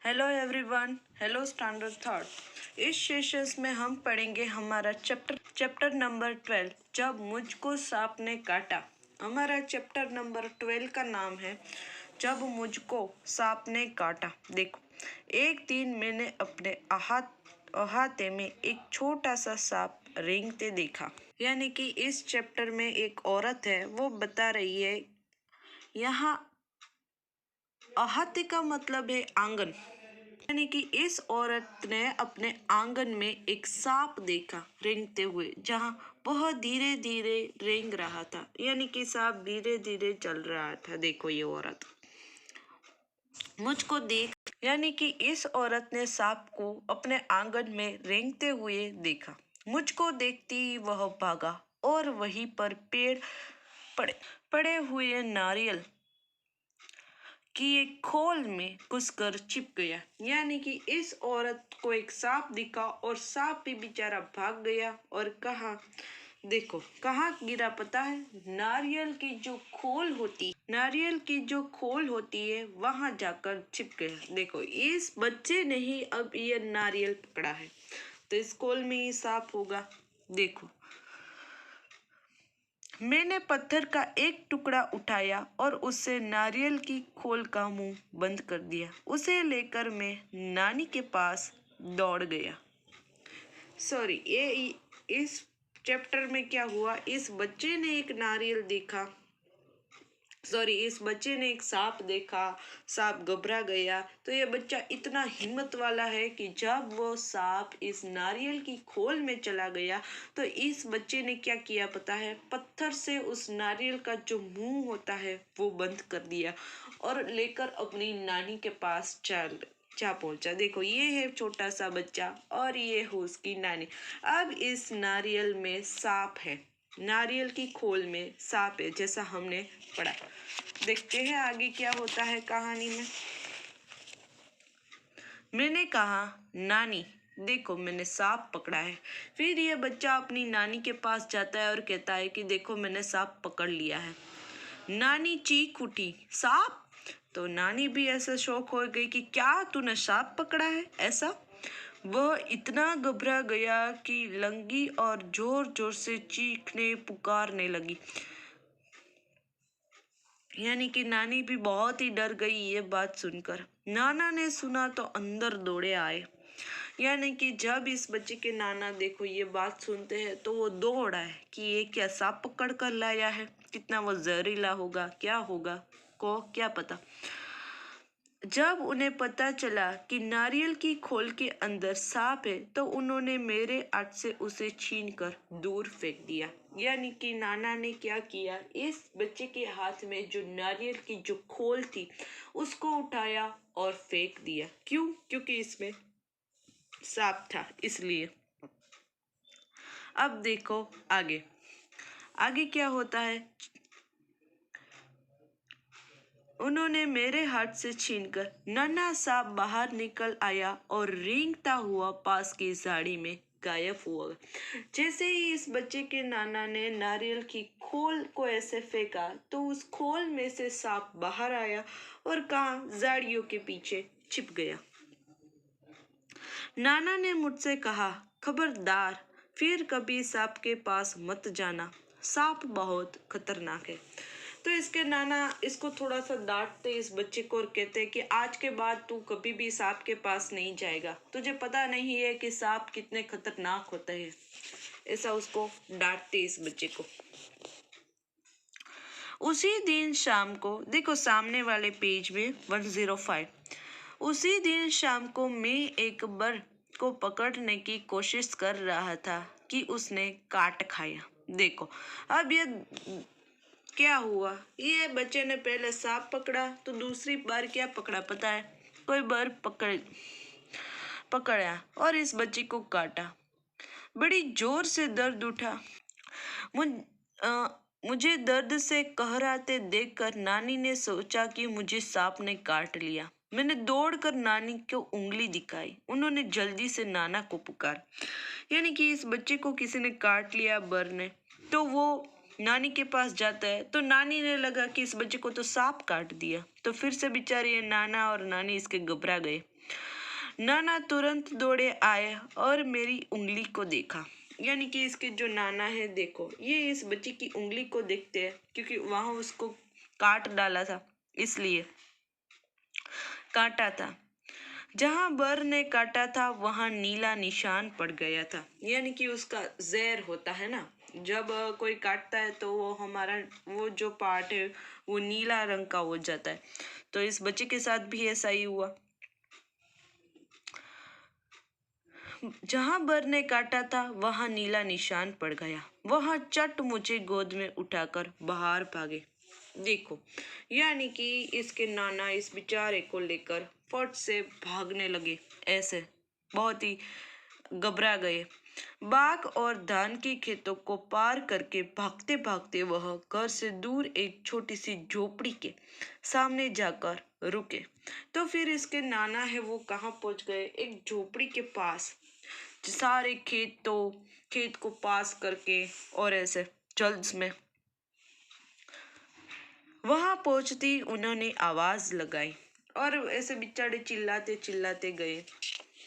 Hello everyone, hello standard third. इस sessions में हम पढ़ेंगे हमारा चैप्टर नंबर 12, जब मुझको सांप ने काटा। हमारा चैप्टर नंबर 12 का नाम है जब मुझको सांप ने काटा। देखो, एक दिन मैंने अपने अहाते में एक छोटा सा सांप रेंगते देखा। यानी कि इस चैप्टर में एक औरत है, वो बता रही है। यहाँ अहाते का मतलब है आंगन। यानी कि इस औरत ने अपने आंगन में एक सांप देखा रेंगते हुए, जहां वह धीरे धीरे रेंग रहा था। यानी कि सांप धीरे धीरे चल रहा था। देखो, ये औरत मुझको देख, यानी कि इस औरत ने सांप को अपने आंगन में रेंगते हुए देखा। मुझको देखती ही वह भागा और वहीं पर पेड़ पड़े हुए नारियल कि एक खोल में घुसकर छिप गया। यानी कि इस औरत को एक सांप दिखा और सांप भी बेचारा भाग गया और कहा, देखो कहाँ गिरा पता है? नारियल की जो खोल होती है वहां जाकर छिप गया। देखो, इस बच्चे ने ही अब ये नारियल पकड़ा है, तो इस खोल में ही सांप होगा। देखो, मैंने पत्थर का एक टुकड़ा उठाया और उससे नारियल की खोल का मुंह बंद कर दिया। उसे लेकर मैं नानी के पास दौड़ गया। इस चैप्टर में क्या हुआ? इस बच्चे ने एक सांप देखा, सांप घबरा गया। तो ये बच्चा इतना हिम्मत वाला है कि जब वो सांप इस नारियल की खोल में चला गया, तो इस बच्चे ने क्या किया पता है? पत्थर से उस नारियल का जो मुंह होता है वो बंद कर दिया और लेकर अपनी नानी के पास जा पहुंचा। देखो, ये है छोटा सा बच्चा और ये है उसकी नानी। अब इस नारियल में सांप है, नारियल की खोल में सांप है, जैसा हमने पढ़ा। देखते हैं आगे क्या होता है कहानी में। मैंने कहा, नानी देखो, मैंने सांप पकड़ा है। फिर ये बच्चा अपनी नानी के पास जाता है और कहता है कि देखो, मैंने सांप पकड़ लिया है। नानी चीख उठी, सांप? तो नानी भी ऐसा शौक हो गई कि क्या तूने सांप पकड़ा है? ऐसा वह इतना घबरा गया कि लंगी और जोर जोर से चीखने पुकारने लगी। यानी कि नानी भी बहुत ही डर गई ये बात सुनकर। नाना ने सुना तो अंदर दौड़े आए। यानी कि जब इस बच्चे के नाना देखो ये बात सुनते हैं तो वो दौड़ आए कि ये क्या सांप पकड़ कर लाया है, कितना वो जहरीला होगा, क्या होगा, को क्या पता। जब उन्हें पता चला कि नारियल की खोल के अंदर सांप है, तो उन्होंने मेरे हाथ से उसे छीनकर दूर फेंक दिया। यानी कि नाना ने क्या किया, इस बच्चे के हाथ में जो नारियल की जो खोल थी उसको उठाया और फेंक दिया। क्यों? क्योंकि इसमें सांप था, इसलिए। अब देखो आगे आगे क्या होता है। उन्होंने मेरे हाथ से छीनकर नन्हा सांप बाहर निकल आया और रेंगता हुआ पास की झाड़ी में गायब हुआ। जैसे ही इस बच्चे के नाना ने नारियल की खोल को ऐसे फेंका, तो उस खोल में से सांप बाहर आया और कहाँ? झाड़ियों के पीछे छिप गया। नाना ने मुझसे कहा, खबरदार, फिर कभी सांप के पास मत जाना, सांप बहुत खतरनाक है। तो इसके नाना इसको थोड़ा सा डांटते इस बच्चे को और कहते हैं कि आज के बाद तू कभी भी सांप के पास नहीं जाएगा, तुझे पता नहीं है कि सांप कितने खतरनाक होते हैं। ऐसा उसको डांटते इस बच्चे को। उसी दिन शाम को, देखो सामने वाले पेज में 105, उसी दिन शाम को मैं एक बर्ड को पकड़ने की कोशिश कर रहा था कि उसने काट खाया। देखो, अब ये क्या हुआ, ये बच्चे ने पहले सांप पकड़ा तो दूसरी बार क्या पकड़ा पता है? कोई बर्ड पकड़ा और इस बच्चे को काटा। बड़ी जोर से दर्द उठा। मुझे दर्द से कहराते देखकर नानी ने सोचा कि मुझे सांप ने काट लिया। मैंने दौड़कर नानी को उंगली दिखाई। उन्होंने जल्दी से नाना को पुकार। यानी कि इस बच्चे को किसी ने काट लिया, बर ने। तो वो नानी के पास जाता है, तो नानी ने लगा कि इस बच्चे को तो सांप काट दिया। तो फिर से बेचारे नाना और नानी इसके घबरा गए। नाना तुरंत दौड़े आए और मेरी उंगली को देखा। यानी कि इसके जो नाना है, देखो ये इस बच्चे की उंगली को देखते हैं क्योंकि वहां उसको काट डाला था, इसलिए काटा था। जहां बर ने काटा था वहां नीला निशान पड़ गया था। यानी कि उसका जहर होता है ना, जब कोई काटता है तो वो हमारा वो जो पार्ट है वो नीला रंग का हो जाता है। तो इस बच्चे के साथ भी ऐसा ही हुआ। जहां बर ने काटा था वहां नीला निशान पड़ गया। वह चट मुझे गोद में उठाकर बाहर भागे। देखो, यानी कि इसके नाना इस बेचारे को लेकर फट से भागने लगे, ऐसे बहुत ही घबरा गए। बाग और धान के खेतों को पार करके भागते भागते वह घर से दूर एक छोटी सी झोपड़ी के सामने जाकर रुके। तो फिर इसके नाना है वो कहाँ पहुंच गए? एक झोपड़ी के पास। सारे खेत को पास करके और ऐसे जल्द में वहां पहुंचती उन्होंने आवाज लगाई और ऐसे बेचारे चिल्लाते चिल्लाते गए।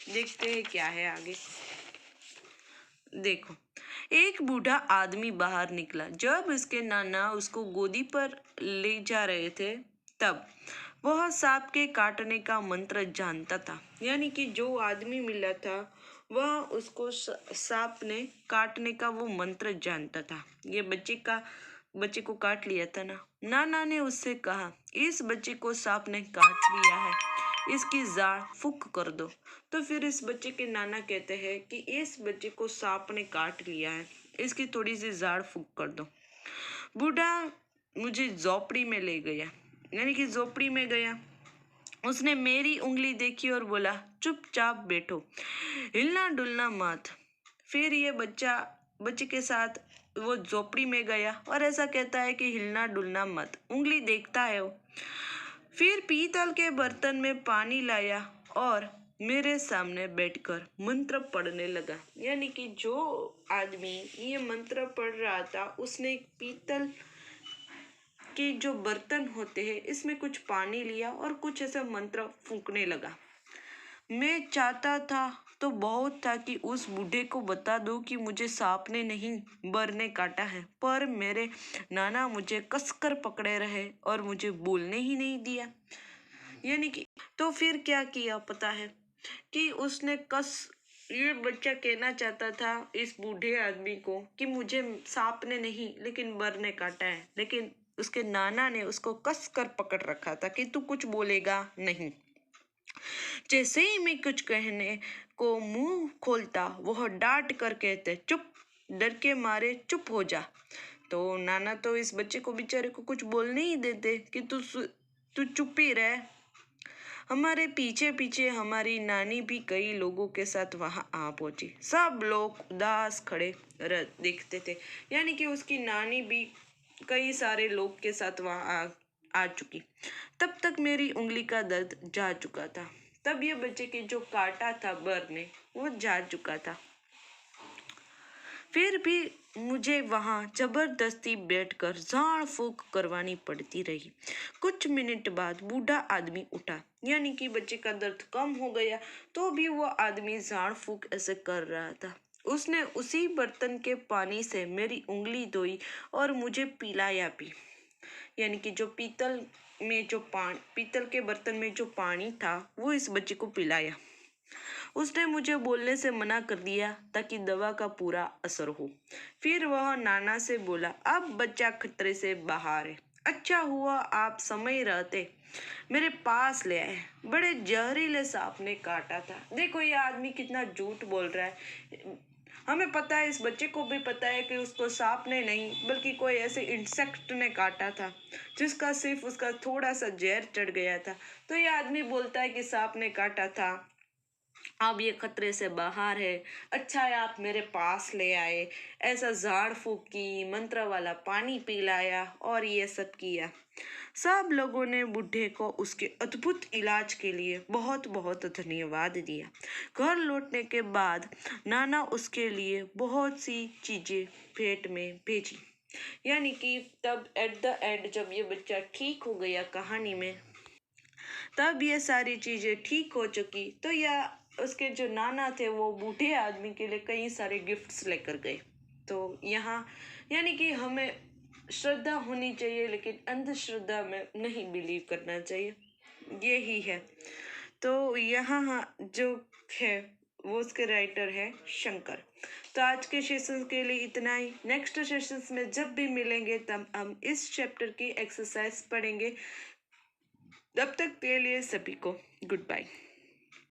देखते हैं क्या है आगे। देखो, एक बूढ़ा आदमी बाहर निकला। जब इसके नाना उसको गोदी पर ले जा रहे थे तब वह सांप के काटने का मंत्र जानता था। यानी कि जो आदमी मिला था वह उसको सांप ने काटने का वो मंत्र जानता था। ये बच्चे को काट लिया था ना। नाना ने उससे कहा, इस बच्चे को सांप ने काट लिया है, इसकी जाड़ फूंक कर दो। तो फिर इस बच्चे के नाना कहते हैं कि इस बच्चे को सांप ने काट लिया है, इसकी थोड़ी सी जाड़ फूंक कर दो। बूढ़ा मुझे झोपड़ी में ले गया। यानी कि झोपड़ी में गया। उसने मेरी उंगली देखी और बोला, चुपचाप बैठो, हिलना डुलना मत। फिर ये बच्चे के साथ वो झोपड़ी में गया और ऐसा कहता है कि हिलना डुलना मत, उंगली देखता है वो। फिर पीतल के बर्तन में पानी लाया और मेरे सामने बैठकर मंत्र पढ़ने लगा। यानी कि जो आदमी ये मंत्र पढ़ रहा था उसने एक पीतल के जो बर्तन होते हैं इसमें कुछ पानी लिया और कुछ ऐसा मंत्र फूंकने लगा। मैं चाहता था तो बहुत था कि उस बूढ़े को बता दूं कि मुझे सांप ने नहीं बर ने काटा है, पर मेरे नाना मुझे कसकर पकड़े रहे और मुझे बोलने ही नहीं दिया। यानी कि तो फिर क्या किया पता है कि उसने ये बच्चा कहना चाहता था इस बूढ़े आदमी को कि मुझे सांप ने नहीं लेकिन बर ने काटा है, लेकिन उसके नाना ने उसको कस कर पकड़ रखा था कि तू कुछ बोलेगा नहीं। जैसे ही मैं कुछ कहने को मुंह खोलता वह डांट कर कहते, चुप, डर के मारे चुप हो जा। तो नाना तो इस बच्चे को बेचारे को कुछ बोलने ही देते कि तू चुप ही रह। हमारे पीछे पीछे हमारी नानी भी कई लोगों के साथ वहां आ पहुंची। सब लोग उदास खड़े देखते थे। यानी कि उसकी नानी भी कई सारे लोग के साथ वहां आ चुकी। तब तक मेरी उंगली का दर्द जा चुका था। तब ये बच्चे की जो काटा था बर ने वो जा चुका था। फिर भी मुझे वहां जबरदस्ती बैठकर झाड़ फूंक करवानी पड़ती रही। कुछ मिनट बाद बूढ़ा आदमी उठा। यानी कि बच्चे का दर्द कम हो गया तो भी वो आदमी झाड़ फूंक ऐसे कर रहा था। उसने उसी बर्तन के पानी से मेरी उंगली धोई और मुझे पिलाया भी। यानी कि जो पीतल के बर्तन में जो पानी था वो इस बच्चे को पिलाया। उसने मुझे बोलने से मना कर दिया ताकि दवा का पूरा असर हो। फिर वह नाना से बोला, अब बच्चा खतरे से बाहर है। अच्छा हुआ आप समय रहते मेरे पास ले आए, बड़े जहरीले सांप ने काटा था। देखो ये आदमी कितना झूठ बोल रहा है। हमें पता है, इस बच्चे को भी पता है कि उसको सांप ने नहीं बल्कि कोई ऐसे इंसेक्ट ने काटा था जिसका सिर्फ उसका थोड़ा सा जहर चढ़ गया था। तो ये आदमी बोलता है कि सांप ने काटा था, अब ये खतरे से बाहर है। अच्छा है आप मेरे पास ले आए, ऐसा झाड़ फूक की, मंत्र वाला पानी पिलाया और ये सब किया। सब लोगों ने बूढ़े को उसके अद्भुत इलाज के लिए बहुत बहुत धन्यवाद दिया। घर लौटने के बाद नाना उसके लिए बहुत सी चीजें भेंट में भेजी। यानी कि तब एट द एंड जब ये बच्चा ठीक हो गया कहानी में, तब ये सारी चीज़ें ठीक हो चुकी। तो यह उसके जो नाना थे वो बूढ़े आदमी के लिए कई सारे गिफ्ट्स लेकर गए। तो यहाँ यानी कि हमें श्रद्धा होनी चाहिए, लेकिन अंधश्रद्धा में नहीं बिलीव करना चाहिए, यही है। तो यहाँ जो है वो उसके राइटर है शंकर। तो आज के सेशन के लिए इतना ही। नेक्स्ट सेशंस में जब भी मिलेंगे तब हम इस चैप्टर की एक्सरसाइज पढ़ेंगे। तब तक के लिए सभी को गुड बाय।